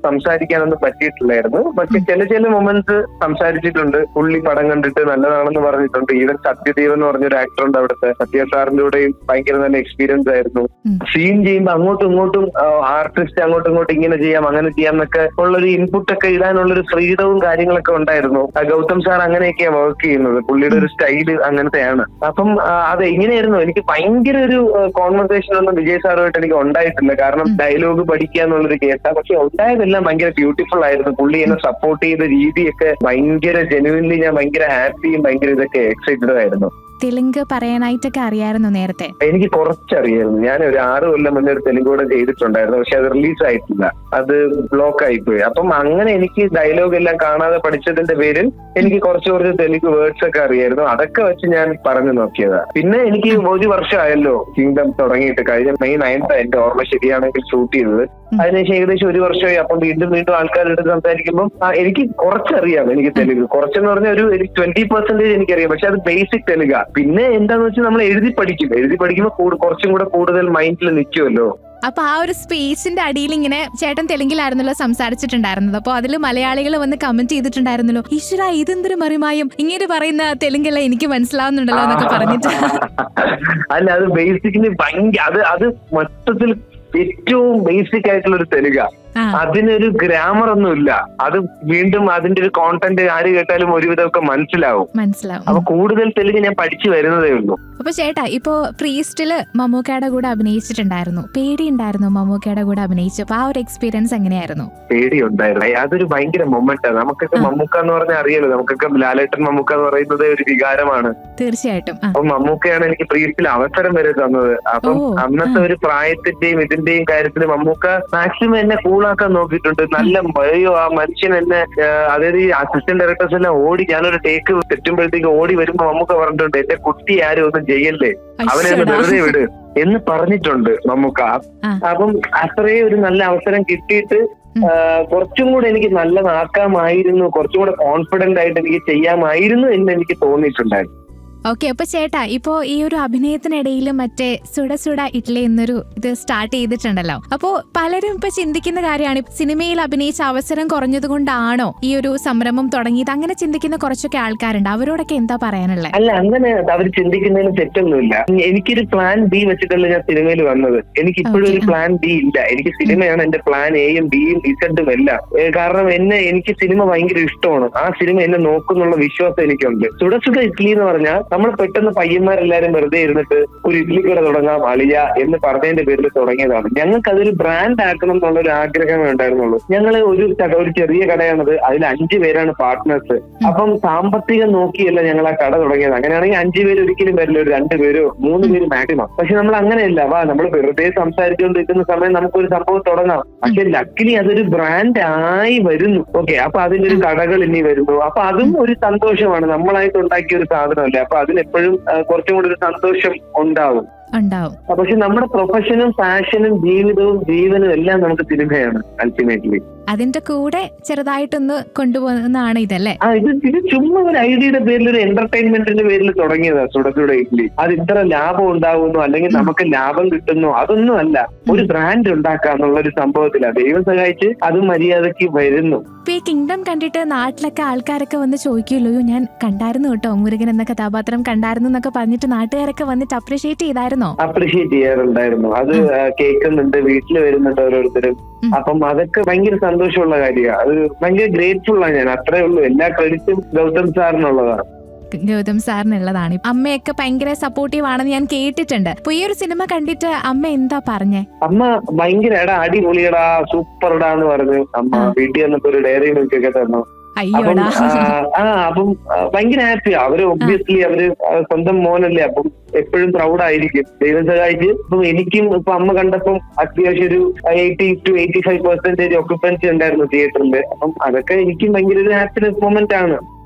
സംസാരിക്കാനൊന്നും പറ്റിയിട്ടില്ലായിരുന്നു. പക്ഷെ ചില മൊമെന്റ്സ് സംസാരിച്ചിട്ടുണ്ട്. പുള്ളി പടം കണ്ടിട്ട് നല്ലതാണെന്ന് പറഞ്ഞിട്ടുണ്ട്. ഈവൻ സത്യദേവ് എന്ന് പറഞ്ഞൊരു ആക്ടർ ഉണ്ട് അവിടുത്തെ, സത്യ സാറിന്റെ കൂടെയും ഭയങ്കര നല്ല എക്സ്പീരിയൻസ് ആയിരുന്നു. സീൻ ചെയ്യുമ്പോൾ അങ്ങോട്ടും ഇങ്ങോട്ടും ആർട്ടിസ്റ്റ് അങ്ങോട്ടും ഇങ്ങോട്ടും ഇങ്ങനെ ചെയ്യാം അങ്ങനെ ചെയ്യാം എന്നൊക്കെ ഉള്ളൊരു ഇൻപുട്ട് ഒക്കെ ഇടാനുള്ളൊരു ഫ്രീഡവും കാര്യങ്ങളൊക്കെ ഉണ്ടായിരുന്നു. ഗൗതം സാർ അങ്ങനെയൊക്കെയാണ് വർക്ക് ചെയ്യുന്നത്. പുള്ളിയുടെ ഒരു സ്റ്റൈല് അങ്ങനത്തെയാണ്. അപ്പം അത് എങ്ങനെയായിരുന്നു, എനിക്ക് ഭയങ്കര ഒരു കോൺവെർസേഷൻ ഒന്നും വിജയ് സാറുമായിട്ട് എനിക്ക് ഉണ്ടായിട്ടില്ല. കാരണം ഡയലോഗ് പഠിക്കുക എന്നുള്ളൊരു കേസാ. പക്ഷെ ഉണ്ടായതെല്ലാം ഭയങ്കര ബ്യൂട്ടിഫുൾ ആയിരുന്നു. പുള്ളി എന്നെ സപ്പോർട്ട് ചെയ്ത രീതിയൊക്കെ ഭയങ്കര ജെനുവിൻലി ഞാൻ ഭയങ്കര ഹാപ്പിയും ഭയങ്കര ഇതൊക്കെ എക്സൈറ്റഡ് ആയിരുന്നു. തെലുങ്ക് പറയാനായിട്ടൊക്കെ അറിയായിരുന്നു നേരത്തെ? എനിക്ക് കുറച്ചറിയായിരുന്നു. ഞാൻ ഒരു 6 കൊല്ലം മുന്നേ ഒരു തെലുങ്ക് കൂടെ ചെയ്തിട്ടുണ്ടായിരുന്നു. പക്ഷെ അത് റിലീസ് ആയിട്ടില്ല, അത് ബ്ലോക്ക് ആയിപ്പോയി. അപ്പം അങ്ങനെ എനിക്ക് ഡയലോഗ് എല്ലാം കാണാതെ പഠിച്ചതിന്റെ പേരിൽ എനിക്ക് കുറച്ച് തെലുങ്ക് വേർഡ്സ് ഒക്കെ അറിയായിരുന്നു. അതൊക്കെ വെച്ച് ഞാൻ പറഞ്ഞു നോക്കിയതാ. പിന്നെ എനിക്ക് 1 വർഷമായല്ലോ കിങ്ഡം തുടങ്ങിയിട്ട്. കഴിഞ്ഞ May 9th എന്റെ ഓർമ്മ ശരിയാണെങ്കിൽ ഷൂട്ട് ചെയ്തത്. അതിനുശേഷം ഏകദേശം 1 വർഷമായി. അപ്പം വീണ്ടും ആൾക്കാരുടെ സംസാരിക്കുമ്പോൾ എനിക്ക് കുറച്ചറിയാം. എനിക്ക് തെലുങ്ക് കുറച്ചെന്ന് പറഞ്ഞാൽ ഒരു 20% എനിക്കറിയാം. പക്ഷെ അത് ബേസിക് തെലുങ്കാ. പിന്നെ എന്താന്ന് വെച്ചാൽ നമ്മൾ എഴുതി പഠിക്കുമ്പോൾ കുറച്ചും കൂടെ കൂടുതൽ മൈൻഡിൽ നിൽക്കുമല്ലോ. അപ്പൊ ആ ഒരു സ്പേസിന്റെ അടിയിൽ ഇങ്ങനെ ചേട്ടൻ തെലുങ്കിലായിരുന്നല്ലോ സംസാരിച്ചിട്ടുണ്ടായിരുന്നത്. അപ്പൊ അതിൽ മലയാളികൾ വന്ന് കമന്റ് ചെയ്തിട്ടുണ്ടായിരുന്നല്ലോ, ഈശ്വര ഇതെന്തൊരു മറിമായും, ഇങ്ങനെ പറയുന്ന തെലുങ്കല്ല എനിക്ക് മനസ്സിലാവുന്നുണ്ടല്ലോ എന്നൊക്കെ പറഞ്ഞിട്ട്. അല്ല, അത് ബേസിക്കലി അത് മൊത്തത്തിൽ ഏറ്റവും ബേസിക് ആയിട്ടുള്ള ഒരു തെലുങ്ക. അതിനൊരു ഗ്രാമർ ഒന്നുമില്ല. അത് വീണ്ടും അതിന്റെ ഒരു കോണ്ടന്റ് ആര് കേട്ടാലും ഒരുവിധമൊക്കെ മനസ്സിലാവും. അപ്പൊ കൂടുതൽ തെലുങ്ക് ഞാൻ പഠിച്ചു വരുന്നതേ ഉള്ളൂ. അപ്പൊ ചേട്ടാ, ഇപ്പൊ പ്രീസ്റ്റില് മമ്മൂക്കയുടെ കൂടെ അഭിനയിച്ചിട്ടുണ്ടായിരുന്നു. പേടിയുണ്ടായിരുന്നു മമ്മൂക്കയുടെ കൂടെ അഭിനയിച്ചപ്പോ? ആ ഒരു എക്സ്പീരിയൻസ് എങ്ങനെയായിരുന്നു? പേടിയുണ്ടായിരുന്നു. അതൊരു ഭയങ്കര മൊമെന്റാണ്. നമുക്കൊക്കെ മമ്മൂക്ക എന്ന് പറഞ്ഞാൽ അറിയാലോ, നമുക്കൊക്കെ ലാലേട്ടൻ മമ്മൂക്ക എന്ന് പറയുന്നത് ഒരു വികാരമാണ്. തീർച്ചയായിട്ടും. അപ്പൊ മമ്മൂക്കയാണ് എനിക്ക് പ്രീസ്റ്റിൽ അവസരം വരെ തന്നത്. അപ്പം അന്നത്തെ ഒരു പ്രായത്തിന്റെയും ഇതിന്റെയും കാര്യത്തിൽ മമ്മൂക്ക മാക്സിമം എന്നെ കൂളാക്കാൻ നോക്കിയിട്ടുണ്ട്. നല്ല ആ മനുഷ്യൻ എന്നെ, അതായത് ഈ അസിസ്റ്റന്റ് ഡയറക്ടേഴ്സ് എല്ലാം ഓടി, ഞാനൊരു ടേക്ക് തെറ്റുമ്പോഴത്തേക്ക് ഓടി വരുമ്പോ മമ്മൂക്ക പറഞ്ഞിട്ടുണ്ട്, എന്റെ കുട്ടി ആരും ഒന്നും ചെയ്യല്ലേ, അവനെ ഒന്ന് വെറുതെ വിട് എന്ന് പറഞ്ഞിട്ടുണ്ട് മമ്മൂക്ക. അപ്പം അത്രയും ഒരു നല്ല അവസരം കിട്ടിയിട്ട് കുറച്ചും കൂടെ എനിക്ക് നല്ലതാക്കാമായിരുന്നു, കുറച്ചും കൂടെ കോൺഫിഡന്റ് ആയിട്ട് എനിക്ക് ചെയ്യാമായിരുന്നു എന്ന് എനിക്ക് തോന്നിയിട്ടുണ്ടായിരുന്നു. ഓക്കെ, അപ്പൊ ചേട്ടാ, ഇപ്പോ ഈ ഒരു അഭിനയത്തിനിടയിൽ മറ്റേ സുഡ സുഡ ഇഡ്ലി എന്നൊരു ഇത് സ്റ്റാർട്ട് ചെയ്തിട്ടുണ്ടല്ലോ. അപ്പോ പലരും ഇപ്പൊ ചിന്തിക്കുന്ന കാര്യമാണ്, സിനിമയിൽ അഭിനയിച്ച അവസരം കുറഞ്ഞത് കൊണ്ടാണോ ഈ ഒരു സംരംഭം തുടങ്ങിയത്? അങ്ങനെ ചിന്തിക്കുന്ന കുറച്ചൊക്കെ ആൾക്കാരുണ്ട്. അവരോടൊക്കെ എന്താ പറയാനുള്ളത്? അല്ല, അങ്ങനെ അവർ ചിന്തിക്കുന്നതിന് തെറ്റൊന്നുമില്ല. എനിക്കൊരു പ്ലാൻ ബി വെച്ചിട്ടല്ല ഞാൻ സിനിമയിൽ വന്നത്. എനിക്ക് ഇപ്പോഴും ഒരു പ്ലാൻ ബി ഇല്ല. എനിക്ക് സിനിമയാണ് എന്റെ പ്ലാൻ എയും ബിയും ഇസഡും എല്ലാം. കാരണം എനിക്ക് സിനിമ ഭയങ്കര ഇഷ്ടമാണ്. ആ സിനിമ എന്നെ നോക്കുന്നുള്ള വിശ്വാസം എനിക്കുണ്ട്. സുഡ സുഡ ഇഡ്ലി എന്ന് പറഞ്ഞാൽ നമ്മൾ പെട്ടെന്ന് പയ്യന്മാരെല്ലാരും വെറുതെ ഇരുന്നിട്ട് ഒരു ഇഡ്ലിക്കട തുടങ്ങാം അളിയ എന്ന് പറഞ്ഞതിന്റെ പേരിൽ തുടങ്ങിയതാണ്. ഞങ്ങൾക്ക് അതൊരു ബ്രാൻഡ് ആക്കണം എന്നുള്ള ഒരു ആഗ്രഹമേ ഉണ്ടായിരുന്നുള്ളൂ. ഞങ്ങൾ ഒരു ചെറിയ കടയാണത്. അതിൽ 5 പേരാണ് പാർട്ട്നേഴ്സ്. അപ്പം സാമ്പത്തികം നോക്കിയല്ല ഞങ്ങൾ ആ കട തുടങ്ങിയത്. അങ്ങനെയാണെങ്കിൽ 5 പേര് ഒരിക്കലും വരില്ല, ഒരു 2 പേരോ 3 പേര് മാക്സിമം. പക്ഷെ നമ്മൾ അങ്ങനെയല്ല, നമ്മൾ വെറുതെ സംസാരിച്ചുകൊണ്ടിരിക്കുന്ന സമയം നമുക്കൊരു സംഭവം തുടങ്ങാം. പക്ഷെ ലക്കിലി അതൊരു ബ്രാൻഡ് ആയി വരുന്നു. ഓക്കെ, അപ്പൊ അതിന്റെ ഒരു കടകൾ ഇനി വരുന്നു. അപ്പൊ അതും ഒരു സന്തോഷമാണ്. നമ്മളായിട്ട് ഉണ്ടാക്കിയ ഒരു സാധനമല്ലേ. അപ്പൊ അതിനെപ്പോഴും കുറച്ചും കൂടി ഒരു സന്തോഷം ഉണ്ടാവും. ഉണ്ടാവും. പക്ഷെ നമ്മുടെ പ്രൊഫഷനും പാഷനും ജീവിതവും ജീവനും എല്ലാം നമുക്ക് സിനിമയാണ് അൾട്ടിമേറ്റ്ലി. അതിന്റെ കൂടെ ചെറുതായിട്ടൊന്ന് കൊണ്ടുപോകുന്നതാണ് ഇതല്ലേ? ഇത് ചുമ്മാ ഒരു ഐഡിയയുടെ പേരിൽ, ഒരു എന്റർടൈൻമെന്റിന്റെ പേരിൽ തുടങ്ങിയതാ സുടച്ചുടെ ഇഡ്ഡലി. അത് ഇത്ര ലാഭം ഉണ്ടാവുന്നു അല്ലെങ്കിൽ നമുക്ക് ലാഭം കിട്ടുന്നു അതൊന്നും അല്ല, ഒരു ബ്രാൻഡ് ഉണ്ടാക്കാന്നുള്ള ഒരു സംഭവത്തിലാണ്. ദൈവം സഹായിച്ച് അത് മര്യാദക്ക് വരുന്നു. ഇപ്പൊ ഈ കിങ്ഡം കണ്ടിട്ട് നാട്ടിലൊക്കെ ആൾക്കാരൊക്കെ വന്ന് ചോദിക്കുമല്ലോ, ഞാൻ കണ്ടായിരുന്നു കേട്ടോ മുരുകൻ എന്ന കഥാപാത്രം കണ്ടായിരുന്നു എന്നൊക്കെ പറഞ്ഞിട്ട് നാട്ടുകാരൊക്കെ വന്നിട്ട് അപ്രീഷിയേറ്റ് ചെയ്തായിരുന്നോ? അപ്രീഷിയേറ്റ് ചെയ്യാറുണ്ടായിരുന്നു. അത് കേൾക്കുന്നുണ്ട്, വീട്ടിൽ വരുന്നുണ്ട് ഓരോരുത്തരും. അപ്പം അതൊക്കെ ഭയങ്കര സന്തോഷമുള്ള കാര്യമാണ്. അത് ഭയങ്കര ഗ്രേറ്റ്ഫുൾ ആണ് ഞാൻ. അത്രേ ഉള്ളൂ. എല്ലാ ക്രെഡിറ്റും ഗൗതം സാറിനുള്ളതാണ്. ഗൗതം സാറിനുള്ളതാണ്. അമ്മയൊക്കെ ഭയങ്കര സപ്പോർട്ടീവ് ആണെന്ന് ഞാൻ കേട്ടിട്ടുണ്ട്. അപ്പൊ ഈ ഒരു സിനിമ കണ്ടിട്ട് അമ്മ എന്താ പറഞ്ഞേ? അമ്മ ഭയങ്കര അടിപൊളിയടാ, സൂപ്പർടാ എന്ന് പറഞ്ഞു. അമ്മ വീട്ടിൽ വന്നപ്പോ ഒരു ഡയറി മിൽക്ക് ഒക്കെ തന്നു. അപ്പം ഭയങ്കര ഹാപ്പിയാ. അവര് ഒബ്വിയസ്ലി അവര് സ്വന്തം മോനല്ലേ, അപ്പം എപ്പോഴും പ്രൗഡ് ആയിരിക്കും. ദൈവം സഹായിച്ച് ഇപ്പം എനിക്കും ഇപ്പൊ അമ്മ കണ്ടപ്പം അത്യാവശ്യം ഒരു 80 to 85% ഒക്യുപ്പൻസി ഉണ്ടായിരുന്നു തിയേറ്ററിൽ. അപ്പം അതൊക്കെ എനിക്കും ഭയങ്കര ഒരു ഹാപ്പിനെസ് മൊമെന്റ് ആണ്.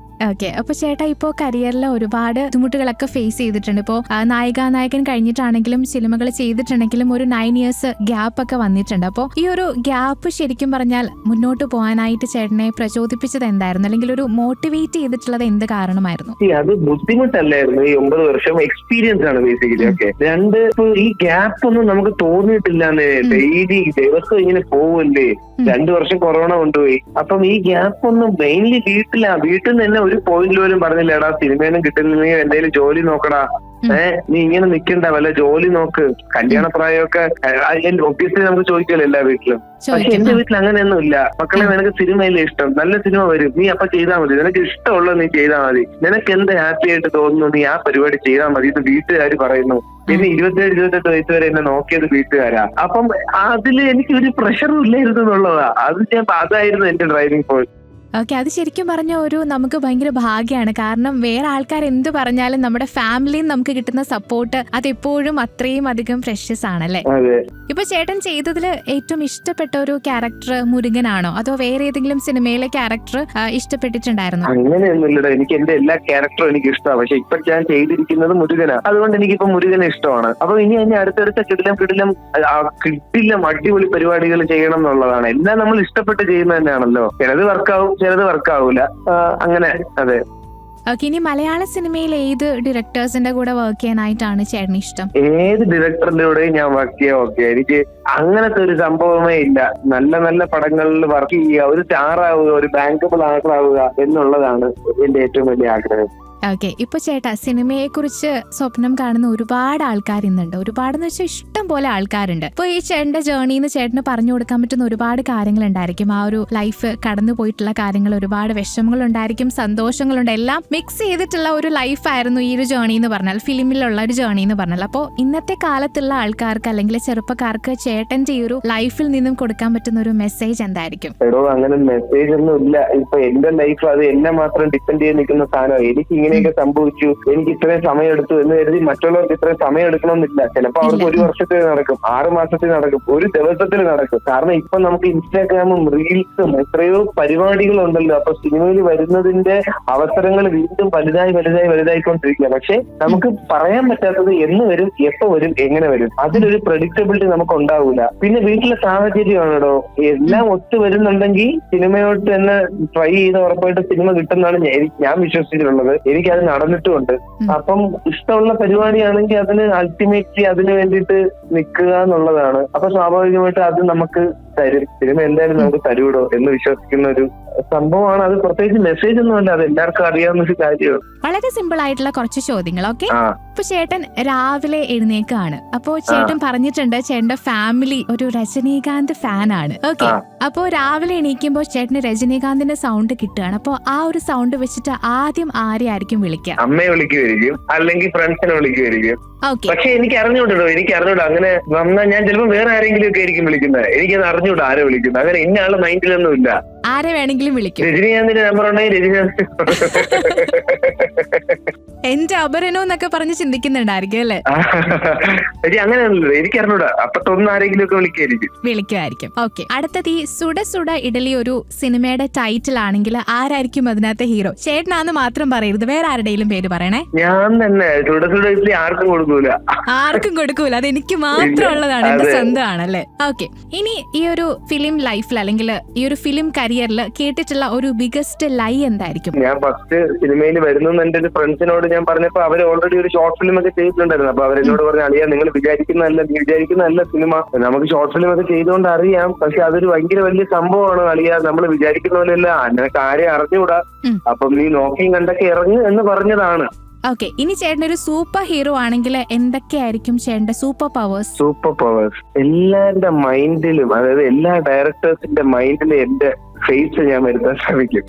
ഓക്കെ. അപ്പൊ ചേട്ടാ ഇപ്പോ കരിയറിൽ ഒരുപാട് ബുദ്ധിമുട്ടുകളൊക്കെ ഫേസ് ചെയ്തിട്ടുണ്ട്. ഇപ്പോ നായകൻ കഴിഞ്ഞിട്ടാണെങ്കിലും സിനിമകൾ ചെയ്തിട്ടുണ്ടെങ്കിലും ഒരു 9 years ഗ്യാപ്പ് ഒക്കെ വന്നിട്ടുണ്ട്. അപ്പോൾ ഈ ഒരു ഗ്യാപ്പ് ശരിക്കും പറഞ്ഞാൽ മുന്നോട്ട് പോകാനായിട്ട് ചേട്ടനെ പ്രചോദിപ്പിച്ചത് എന്തായിരുന്നു, അല്ലെങ്കിൽ ഒരു മോട്ടിവേറ്റ് ചെയ്തിട്ടുള്ളത് എന്ത് കാരണമായിരുന്നു? അത് ബുദ്ധിമുട്ടല്ലായിരുന്നു. ഈ 9 വർഷം എക്സ്പീരിയൻസ് ആണ് ബേസിക്കലി. ഓക്കെ. രണ്ട്, ഈ ഗ്യാപ്പ് ഒന്നും നമുക്ക് തോന്നിയിട്ടില്ലാന്ന്. ഡെയിലി ദിവസം ഇങ്ങനെ പോവല്ലേ. 2 വർഷം കൊറോണ കൊണ്ടുപോയി. അപ്പം ഈ ഗ്യാപ്പ് ഒന്നും മെയിൻലി വീട്ടിൽ നിന്ന് തന്നെ ഒരു പോയിന്റ് പോലും പറഞ്ഞില്ലടാ സിനിമയൊന്നും കിട്ടുന്നില്ലെങ്കിൽ എന്തെങ്കിലും ജോലി നോക്കടാ, നീ ഇങ്ങനെ നിക്കണ്ട, വല്ല ജോലി നോക്ക്, കല്യാണ പ്രായമൊക്കെ ഒബ്വിയസ്ലി നമുക്ക് ചോദിക്കല്ലോ എല്ലാ വീട്ടിലും. പക്ഷെ എന്റെ വീട്ടിൽ അങ്ങനെയൊന്നും ഇല്ല. മക്കളെ നിനക്ക് സിനിമയിലെ ഇഷ്ടം, നല്ല സിനിമ വരും, നീ അപ്പൊ ചെയ്താൽ മതി, നിനക്ക് ഇഷ്ടമുള്ളത് നീ ചെയ്താൽ മതി, നിനക്ക് എന്ത് ഹാപ്പി ആയിട്ട് തോന്നുന്നു നീ ആ പരിപാടി ചെയ്താൽ മതി. ഇത് വീട്ടുകാർ പറയുന്നു. പിന്നെ 27-28 വയസ്സ് വരെ എന്നെ നോക്കിയത് വീട്ടുകാരാ. അപ്പം അതിൽ എനിക്ക് ഒരു പ്രഷറും ഇല്ലായിരുന്നു എന്നുള്ളതാ. അതായിരുന്നു എന്റെ ഡ്രൈവിംഗ് ഫോഴ്സ്. ഓക്കെ. അത് ശരിക്കും പറഞ്ഞ നമുക്ക് ഭയങ്കര ഭാഗ്യമാണ്. കാരണം വേറെ ആൾക്കാർ എന്ത് പറഞ്ഞാലും നമ്മുടെ ഫാമിലിയിൽ നമുക്ക് കിട്ടുന്ന സപ്പോർട്ട് അതെപ്പോഴും അത്രയും അധികം പ്രഷ്യസ് ആണല്ലേ. ഇപ്പൊ ചേട്ടൻ ചെയ്തതിൽ ഏറ്റവും ഇഷ്ടപ്പെട്ട ഒരു ക്യാരക്ടർ മുരുകനാണോ, അതോ വേറെ ഏതെങ്കിലും സിനിമയിലെ ക്യാരക്ടർ ഇഷ്ടപ്പെട്ടിട്ടുണ്ടായിരുന്നോ? അങ്ങനെയൊന്നുമില്ലടാ, എനിക്ക് എന്റെ എല്ലാ ക്യാരക്ടറും എനിക്ക് ഇഷ്ടമാണ്. പക്ഷെ ഇപ്പൊ ഞാൻ ചെയ്തിരിക്കുന്നത് മുരുകനാ. അതുകൊണ്ട് എനിക്കിപ്പോ മുരുകനെ ഇഷ്ടമാണ്. അപ്പൊ ഇനി അടുത്തടുത്ത കിടിലം അടിപൊളി പരിപാടികൾ ചെയ്യണം എന്നുള്ളതാണ്. എല്ലാം നമ്മൾ ഇഷ്ടപ്പെട്ട് ചെയ്യുന്നത് തന്നെയാണല്ലോ. ചിലത് വർക്കാവും, ചിലത് വർക്കാവൂല. അങ്ങനെ. അതെ. ഓക്കെ. ഇനി മലയാള സിനിമയിൽ ഏത് ഡയറക്ടേഴ്സിന്റെ കൂടെ വർക്ക് ചെയ്യാനായിട്ടാണ് ചേട്ടന് ഇഷ്ടം? ഏത് ഡയറക്ടറിന്റെ കൂടെ ഞാൻ വർക്ക് ചെയ്യാം. ഓക്കെ. എനിക്ക് അങ്ങനത്തെ ഒരു സംഭവമേ ഇല്ല. നല്ല നല്ല പടങ്ങളിൽ വർക്ക് ചെയ്യുക, ഒരു സ്റ്റാർ ആവുക, ഒരു ബാങ്കബിൾ ആക്ടർ ആവുക എന്നുള്ളതാണ് എന്റെ ഏറ്റവും വലിയ ആഗ്രഹം. ഓക്കെ. ഇപ്പൊ ചേട്ടാ സിനിമയെ കുറിച്ച് സ്വപ്നം കാണുന്ന ഒരുപാട് ആൾക്കാർ ഇന്നുണ്ട്. ഒരുപാടെന്ന് വെച്ചാൽ ഇഷ്ടം പോലെ ആൾക്കാരുണ്ട്. ഇപ്പൊ ഈ ചേട്ടന്റെ ജേർണിന്ന് ചേട്ടന് പറഞ്ഞു കൊടുക്കാൻ പറ്റുന്ന ഒരുപാട് കാര്യങ്ങൾ ഉണ്ടായിരിക്കും. ആ ഒരു ലൈഫ് കടന്നു പോയിട്ടുള്ള കാര്യങ്ങൾ, ഒരുപാട് വിഷമങ്ങൾ ഉണ്ടായിരിക്കും, സന്തോഷങ്ങളുണ്ട്, എല്ലാം മിക്സ് ചെയ്തിട്ടുള്ള ഒരു ലൈഫായിരുന്നു ഈ ഒരു ജേർണി എന്ന് പറഞ്ഞാൽ, ഫിലിമിലുള്ള ഒരു ജേർണി എന്ന് പറഞ്ഞാൽ. അപ്പോൾ ഇന്നത്തെ കാലത്തുള്ള ആൾക്കാർക്ക് അല്ലെങ്കിൽ ചെറുപ്പക്കാർക്ക് ചേട്ടന്റെ ഈ ഒരു ലൈഫിൽ നിന്നും കൊടുക്കാൻ പറ്റുന്ന ഒരു മെസ്സേജ് എന്തായിരിക്കും? അങ്ങനെ മെസ്സേജ് ഒന്നും ഇല്ല. ഇപ്പൊ എന്റെ ലൈഫ് അത് എന്നെ മാത്രം ഡിപ്പെൻഡ് ചെയ്ത് നിൽക്കുന്ന സാധനം. എനിക്ക് ഇങ്ങനെയൊക്കെ സംഭവിച്ചു, എനിക്ക് ഇത്രയും സമയം എടുത്തു എന്ന് കരുതി മറ്റുള്ളവർക്ക് ഇത്രയും സമയം എടുക്കണമെന്നില്ല. ചിലപ്പോൾ അവർക്ക് 1 വർഷത്തിൽ നടക്കും, 6 മാസത്തിൽ നടക്കും, 1 ദിവസത്തിൽ നടക്കും. കാരണം ഇപ്പൊ നമുക്ക് ഇൻസ്റ്റാഗ്രാമും റീൽസും എത്രയോ പരിപാടികളുണ്ടല്ലോ. അപ്പൊ സിനിമയിൽ വരുന്നതിന്റെ അവസരങ്ങൾ വീണ്ടും വലുതായിക്കൊണ്ടിരിക്കുക. പക്ഷെ നമുക്ക് പറയാൻ പറ്റാത്തത് എന്ന് വരും, എപ്പോ വരും, എങ്ങനെ വരും, അതിലൊരു പ്രഡിക്റ്റബിലിറ്റി നമുക്ക് ഉണ്ടാവൂല. പിന്നെ വീട്ടിലെ സാഹചര്യമാണോ എല്ലാം ഒത്തു വരുന്നുണ്ടെങ്കിൽ സിനിമയോട്ട് തന്നെ ട്രൈ ചെയ്ത് ഉറപ്പായിട്ട് സിനിമ കിട്ടുന്നതാണ് ഞാൻ വിശ്വസിച്ചിട്ടുള്ളത്. എനിക്കത് നടന്നിട്ടുമുണ്ട്. അപ്പം ഇഷ്ടമുള്ള പരിപാടിയാണെങ്കിൽ അതിന് അൾട്ടിമേറ്റ്ലി അതിന് വേണ്ടിയിട്ട് നിൽക്കുക എന്നുള്ളതാണ്. അപ്പൊ സ്വാഭാവികമായിട്ട് അത് നമുക്ക് തരും. സിനിമ എന്തായാലും നമുക്ക് തരൂടോ എന്ന് വിശ്വസിക്കുന്ന ഒരു സംഭവമാണ്. അത് പ്രത്യേകിച്ച് മെസ്സേജ് ഒന്നുമല്ല, അത് എല്ലാവർക്കും അറിയാവുന്ന ഒരു കാര്യമാണ്. വളരെ സിമ്പിൾ ആയിട്ടുള്ള കുറച്ച് ചോദ്യങ്ങൾ. ഓക്കെ. ഇപ്പൊ ചേട്ടൻ രാവിലെ എഴുന്നേക്കാണ്. അപ്പോ ചേട്ടൻ പറഞ്ഞിട്ടുണ്ട് ചേട്ടന്റെ ഫാമിലി ഒരു രജനീകാന്ത് ഫാൻ ആണ്. ഓക്കെ. അപ്പോ രാവിലെ എണീക്കുമ്പോ ചേട്ടന് രജനീകാന്തിന്റെ സൗണ്ട് കിട്ടുകയാണ്. അപ്പൊ ആ ഒരു സൗണ്ട് വെച്ചിട്ട് ആദ്യം ആരെയായിരിക്കും വിളിക്കുക? അമ്മയെ വിളിക്കുമായിരിക്കും, അല്ലെങ്കിൽ ഫ്രണ്ട്സിനെ വിളിക്കുമായിരിക്കും. ഓക്കെ. പക്ഷെ എനിക്ക് അറിഞ്ഞൂടോ, അങ്ങനെ വന്നാൽ ഞാൻ ചിലപ്പോൾ വേറെ ആരെങ്കിലും ഒക്കെ ആയിരിക്കും വിളിക്കുന്നത്. എനിക്കത് അറിഞ്ഞൂടാ ആരെ വിളിക്കുന്നത്. അങ്ങനെ ഇന്ന ആള് മൈൻഡിലൊന്നും ഇല്ല. ആരെ വേണമെങ്കിലും വിളിക്കും. രജനീകാന്തിന്റെ നമ്പർ ഉണ്ടെങ്കിൽ രജനീകാന്ത്. എന്റെ അപരനോ എന്നൊക്കെ പറഞ്ഞ് ചിന്തിക്കുന്നുണ്ടായിരിക്കും അല്ലേ? ശരി, അങ്ങനെയാണല്ലോ, എനിക്കറിഞ്ഞൂടാ. അപ്പത്തൊന്നും ആരെങ്കിലും ഒക്കെ വിളിക്കുമായിരിക്കും. ഓക്കെ, അടുത്തത് ഈ സുഡ സുഡ ഇഡലി ഒരു സിനിമയുടെ ടൈറ്റിൽ ആണെങ്കിൽ ആരായിരിക്കും അതിനകത്തെ ഹീറോ? ചേട്ടനാന്ന് മാത്രം പറയരുത്, വേറെ ആരുടെയും പേര് പറയണേ. ഞാൻ തന്നെ. സുഡ സുഡ ഇഡലി ആർക്കും കൊടുക്കൂല, അത് എനിക്ക് മാത്രമുള്ളതാണ്, എന്റെ സ്വന്തമാണല്ലേ. ഓക്കെ, ഇനി ഈ ഒരു ഫിലിം ലൈഫിൽ അല്ലെങ്കിൽ ഈ ഒരു ഫിലിം കരിയറിൽ കേട്ടിട്ടുള്ള ഒരു ബിഗസ്റ്റ് ലൈ എന്തായിരിക്കും? ഞാൻ ഫസ്റ്റ് സിനിമയിൽ വരുന്ന എന്റെ ഒരു ഫ്രണ്ട്സിനോട് ഞാൻ പറഞ്ഞപ്പോ അവർ ഓൾറെഡി ഒരു ഷോർട്ട് ഫിലിം ഒക്കെ ചെയ്തിട്ടുണ്ടായിരുന്നു. അപ്പൊ അവരെന്നോട് പറഞ്ഞു, അളിയാ നിങ്ങൾ വിചാരിക്കുന്നതല്ല സിനിമ, നമുക്ക് ഷോർട്ട് ഫിലിം ഒക്കെ ചെയ്തുകൊണ്ട് അറിയാം, പക്ഷെ അതൊരു ഭയങ്കര വലിയ സംഭവമാണ് അളിയാ, നമ്മൾ വിചാരിക്കുന്ന പോലെയല്ല, അങ്ങനെ കാര്യം അറിഞ്ഞുകൂടാ, അപ്പം നീ നോക്കിയും കണ്ടൊക്കെ ഇറങ്ങ് എന്ന് പറഞ്ഞതാണ്. ഓക്കെ, ഇനി ചേട്ടനൊരു സൂപ്പർ ഹീറോ ആണെങ്കിൽ എന്തൊക്കെയായിരിക്കും ചേട്ടന്റെ സൂപ്പർ പവേഴ്സ്? സൂപ്പർ പവേഴ്സ് എല്ലാവരുടെ മൈൻഡിലും, അതായത് എല്ലാ ഡയറക്ടേഴ്സിന്റെ മൈൻഡിലും എന്റെ ഫേസ് ഞാൻ വരുത്താൻ ശ്രമിക്കും.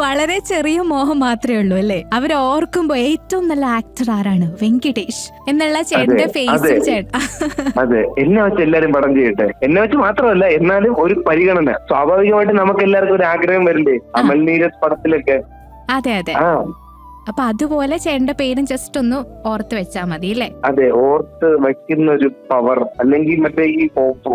വളരെ ചെറിയ മോഹം മാത്രമേ ഉള്ളൂ അല്ലേ? അവർ ഓർക്കുമ്പോ ഏറ്റവും നല്ല ആക്ടർ ആരാണ്? വെങ്കിടേഷ് എന്നുള്ള ചേട്ടന്റെ ഫേസും ചേട്ടൻ. അതെ, എന്നെ വെച്ച് എല്ലാരും പടം ചെയ്യട്ടെ. എന്നെ വെച്ച് മാത്രമല്ല, എന്നാലും ഒരു പരിഗണന സ്വാഭാവികമായിട്ട് നമുക്ക് എല്ലാവർക്കും ഒരു ആഗ്രഹം വരില്ലേ, അമൽ നീരജ് പടത്തിലൊക്കെ. അതെ അതെ, അപ്പൊ അതുപോലെ ചേട്ടന്റെ പേരും ജസ്റ്റ് ഒന്ന് ഓർത്ത് വെച്ചാ മതി അല്ലേ? അതെ, ഓർത്ത് വയ്ക്കുന്ന ഒരു പവർ, അല്ലെങ്കിൽ മറ്റേ ഈ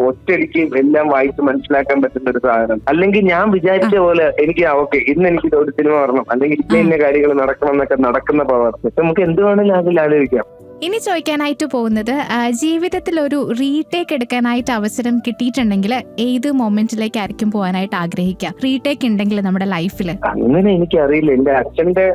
ഒറ്റയടിക്ക് എല്ലാം വായിച്ച് മനസ്സിലാക്കാൻ പറ്റുന്ന ഒരു സാധനം, അല്ലെങ്കിൽ ഞാൻ വിചാരിച്ച പോലെ എനിക്ക് ഓക്കെ ഇന്ന് എനിക്ക് ഒരു സിനിമ വരണം, അല്ലെങ്കിൽ ഇന്ന കാര്യങ്ങൾ നടക്കണം എന്നൊക്കെ നടക്കുന്ന പവർ നമുക്ക് എന്ത് വേണമെങ്കിലും അതിൽ ആലോചിക്കാം. ഇനി ചോദിക്കാനായിട്ട് പോകുന്നത്, ജീവിതത്തിൽ ഒരു റീടേക്ക് എടുക്കാനായിട്ട് അവസരം കിട്ടിയിട്ടുണ്ടെങ്കിൽ ഏത് മൊമെന്റിലേക്കായിരിക്കും പോകാനായിട്ട് ആഗ്രഹിക്കുക? റീടേക്ക് ഉണ്ടെങ്കിൽ നമ്മുടെ ലൈഫിൽ. അങ്ങനെ എനിക്കറിയില്ല, എന്റെ അച്ഛന്റെ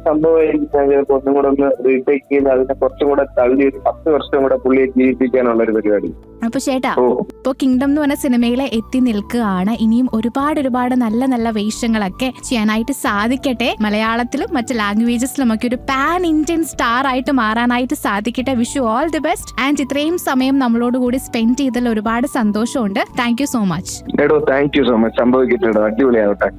സംഭവം ഒന്നും കൂടെ ഒന്ന് റീടേക്ക് ചെയ്ത് അതിനെ കുറച്ചും കൂടെ തള്ളി 10 വർഷം കൂടെ പുള്ളിയെ ജീവിപ്പിക്കാനുള്ള ഒരു പരിപാടി. അപ്പൊ ചേട്ടാ, ഇപ്പൊ കിങ്ഡം എന്ന് പറഞ്ഞ സിനിമയിലെ എത്തി നിൽക്കുകയാണ്. ഇനിയും ഒരുപാട് നല്ല നല്ല വേഷങ്ങളൊക്കെ ചെയ്യാനായിട്ട് സാധിക്കട്ടെ. മലയാളത്തിലും മറ്റ് ലാംഗ്വേജസിലും ഒക്കെ ഒരു പാൻ ഇന്ത്യൻ സ്റ്റാർ ആയിട്ട് മാറാനായിട്ട് സാധിക്കട്ടെ. Wish you all the best. And ഇത്രയും സമയം നമ്മളോട് കൂടി സ്പെൻഡ് ചെയ്തതിൽ ഒരുപാട് സന്തോഷമുണ്ട്. Thank you so much. Thank you so much. സംഭവിക്കട്ടെ, അടിപൊളിയാവട്ടെ.